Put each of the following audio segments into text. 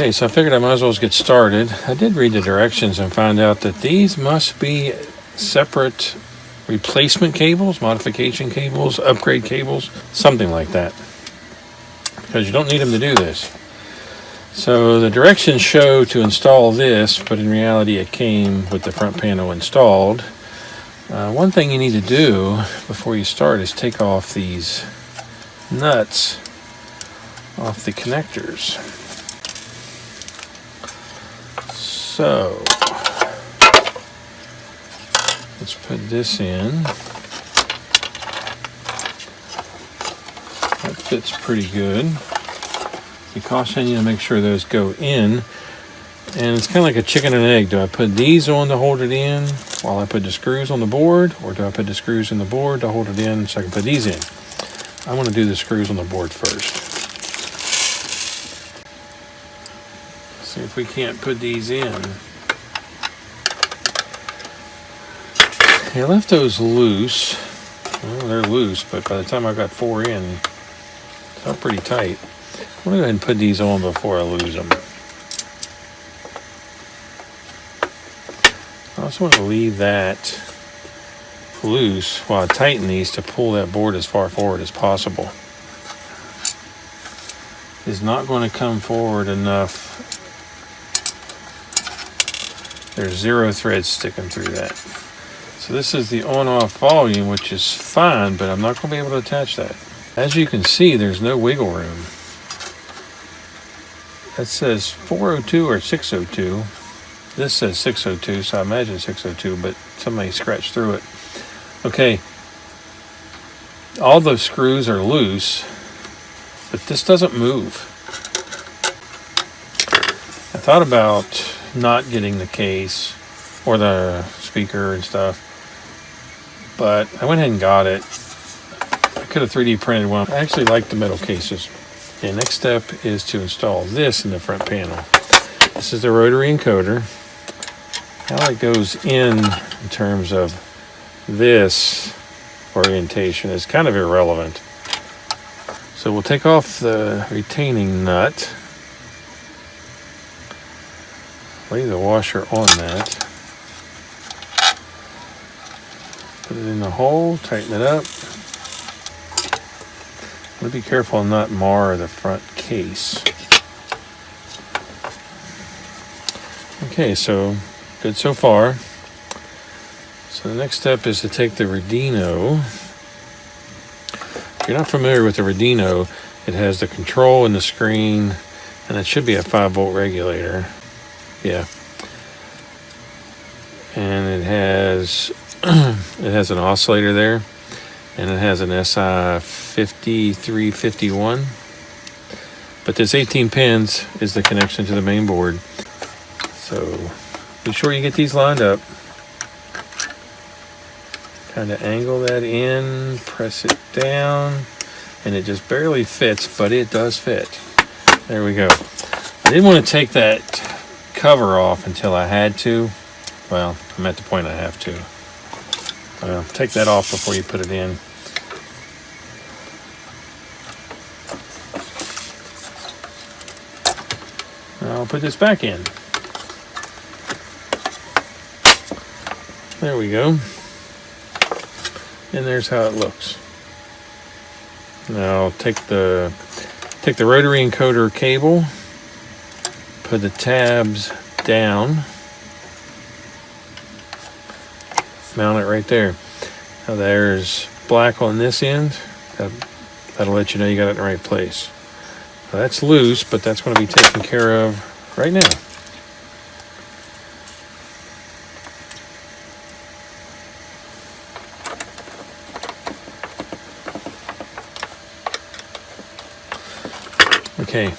Okay, so I figured I might as well get started. I did read the directions and find out that these must be separate replacement cables, modification cables, upgrade cables, something like that, because you don't need them to do this. So the directions show to install this, but in reality it came with the front panel installed. One thing you need to do before you start is take off these nuts off the connectors. So let's put this in. That fits pretty good. We caution you to make sure those go in. And it's kind of like a chicken and egg. Do I put these on to hold it in while I put the screws on the board? Or do I put the screws in the board to hold it in so I can put these in? I want to do the screws on the board first. See if we can't put these in. I left those loose. Well, they're loose, but by the time I got 4 in, they're pretty tight. I'm going to go ahead and put these on before I lose them. I also want to leave that loose while I tighten these to pull that board as far forward as possible. It's not going to come forward enough. There's 0 threads sticking through that. So this is the on-off volume, which is fine, but I'm not going to be able to attach that. As you can see, there's no wiggle room. That says 402 or 602. This says 602, so I imagine 602, but somebody scratched through it. Okay, all those screws are loose, but this doesn't move. I thought about not getting the case or the speaker and stuff, but I went ahead and got it. I could have 3D printed one. I actually like the metal cases. Okay, next step is to install this in the front panel. This is the rotary encoder. How it goes in terms of this orientation is kind of irrelevant. So we'll take off the retaining nut. Leave the washer on that. Put it in the hole, tighten it up. I'm going to be careful and not mar the front case. Okay, so good so far. So the next step is to take the Arduino. If you're not familiar with the Arduino, it has the control and the screen, and it should be a 5-volt regulator. Yeah. And it has an oscillator there, and it has an SI 5351. But this 18 pins is the connection to the main board. So be sure you get these lined up. Kind of angle that in, press it down, and it just barely fits, but it does fit. There we go. I didn't want to take that cover off until I had to. Well, I'm at the point I have to. Take that off before you put it in. I'll put this back in. There we go. And there's how it looks. Now take the rotary encoder cable, put the tabs down, mount it right there. Now there's black on this end. That'll let you know you got it in the right place. Now that's loose, but that's going to be taken care of right now. Okay,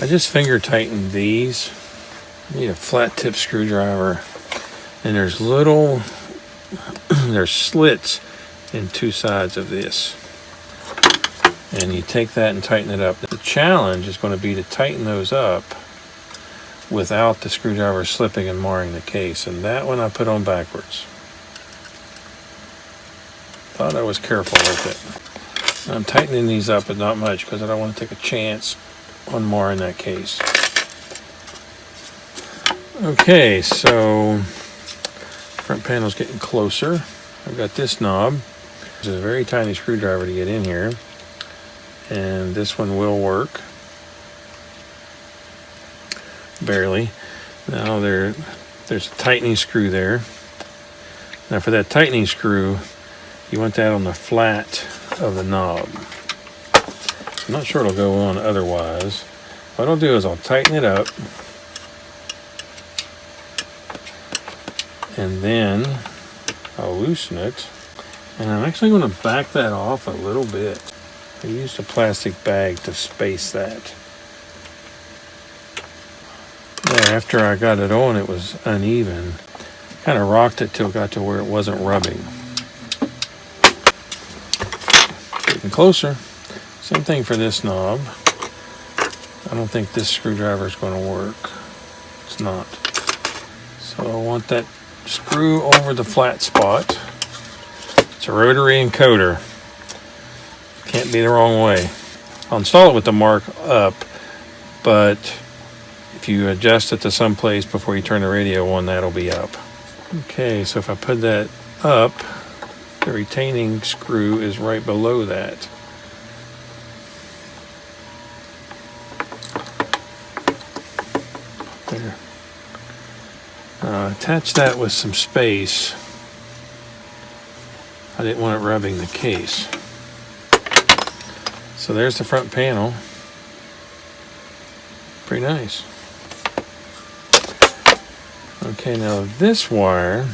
I just finger tightened these. I need a flat tip screwdriver, and there's slits in 2 sides of this, and you take that and tighten it up. The challenge is going to be to tighten those up without the screwdriver slipping and marring the case, and that one I put on backwards. Thought I was careful with it. I'm tightening these up, but not much, because I don't want to take a chance on marring that case. Okay, so front panel's getting closer. I've got this knob. This is a very tiny screwdriver to get in here, and this one will work. Barely. Now there's a tightening screw there. Now for that tightening screw, you want that on the flat of the knob. I'm not sure it'll go on otherwise. What I'll do is I'll tighten it up, and then I'll loosen it, and I'm actually going to back that off a little bit. I used a plastic bag to space that. Yeah, after I got it on, it was uneven. Kind of rocked it till it got to where it wasn't rubbing. Getting closer. Same thing for this knob. I don't think this screwdriver is going to work. It's not. So I want that screw over the flat spot. It's a rotary encoder. Can't be the wrong way. I'll install it with the mark up, but if you adjust it to some place before you turn the radio on, that'll be up. Okay, so if I put that up, the retaining screw is right below that. There. Attach that with some space. I didn't want it rubbing the case. So there's the front panel. Pretty nice. Okay, now this wire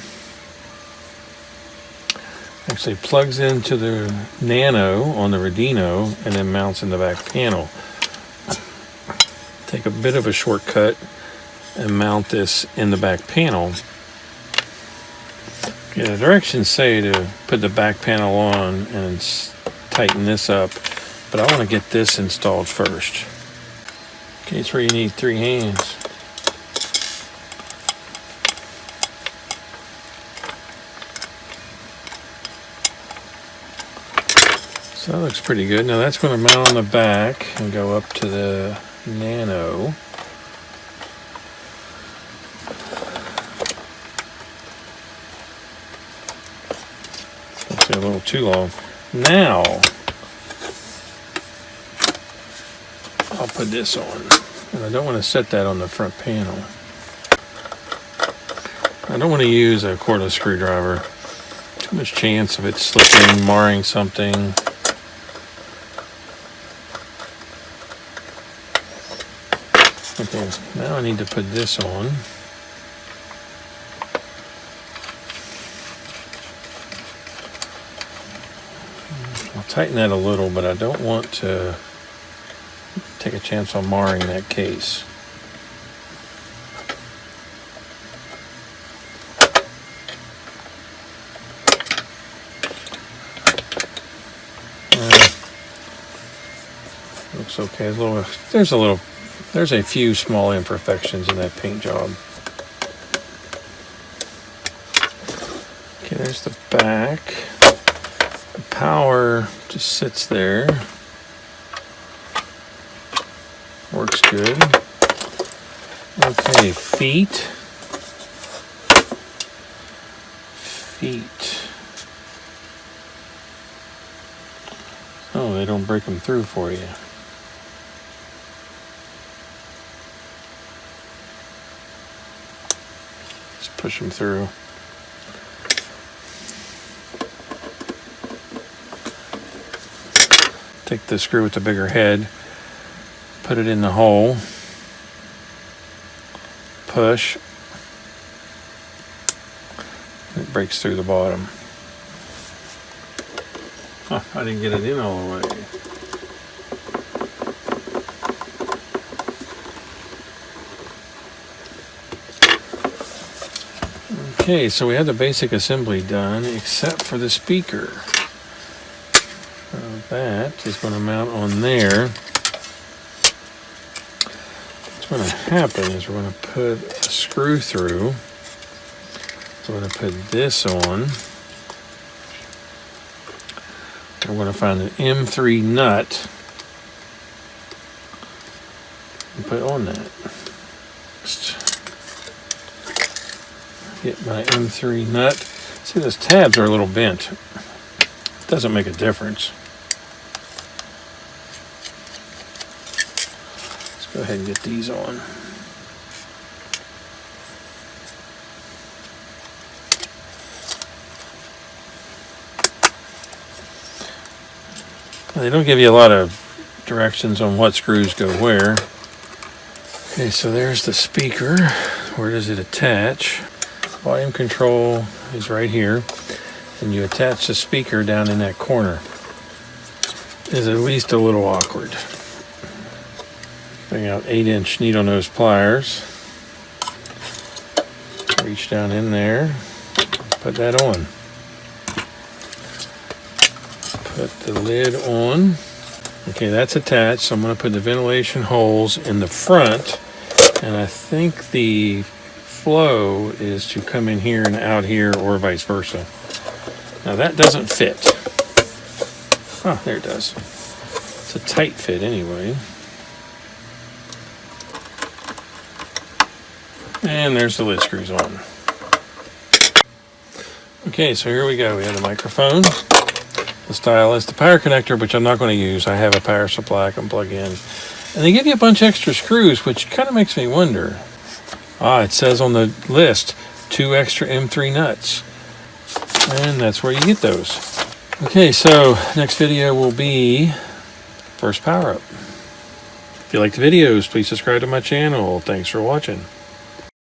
actually plugs into the Nano on the Arduino and then mounts in the back panel. Take a bit of a shortcut and mount this in the back panel. Okay, the directions say to put the back panel on and tighten this up, but I want to get this installed first. Okay, it's where you need 3 hands. So that looks pretty good. Now that's going to mount on the back and go up to the Nano. That's a little too long. Now I'll put this on, and I don't want to set that on the front panel. I don't want to use a cordless screwdriver. Too much chance of it slipping, marring something. Okay, now I need to put this on. I'll tighten that a little, but I don't want to take a chance on marring that case. Looks okay. There's a few small imperfections in that paint job. Okay, there's the back. The power just sits there. Works good. Okay, feet. Oh, they don't break them through for you. Just push them through. Take the screw with the bigger head, put it in the hole, push, and it breaks through the bottom. Oh, I didn't get it in all the way. Okay, so we have the basic assembly done, except for the speaker. That is going to mount on there. What's going to happen is we're going to put a screw through. So we're going to put this on. We're going to find an M3 nut and put on that. Get my M3 nut. See, those tabs are a little bent. Doesn't make a difference. Let's go ahead and get these on. They don't give you a lot of directions on what screws go where. Okay, so there's the speaker. Where does it attach? Volume control is right here. And you attach the speaker down in that corner. Is at least a little awkward. Bring out 8-inch needle nose pliers. Reach down in there. Put that on. Put the lid on. Okay, that's attached. So I'm going to put the ventilation holes in the front. And I think the flow is to come in here and out here or vice versa. Now that doesn't fit. Oh, there it does. It's a tight fit anyway. And there's the lid screws on. Okay, so here we go. We have the microphone, the stylus, the power connector, which I'm not going to use. I have a power supply I can plug in. And they give you a bunch of extra screws, which kind of makes me wonder. It says on the list, 2 extra M3 nuts. And that's where you get those. Okay, so next video will be first power up. If you like the videos, please subscribe to my channel. Thanks for watching.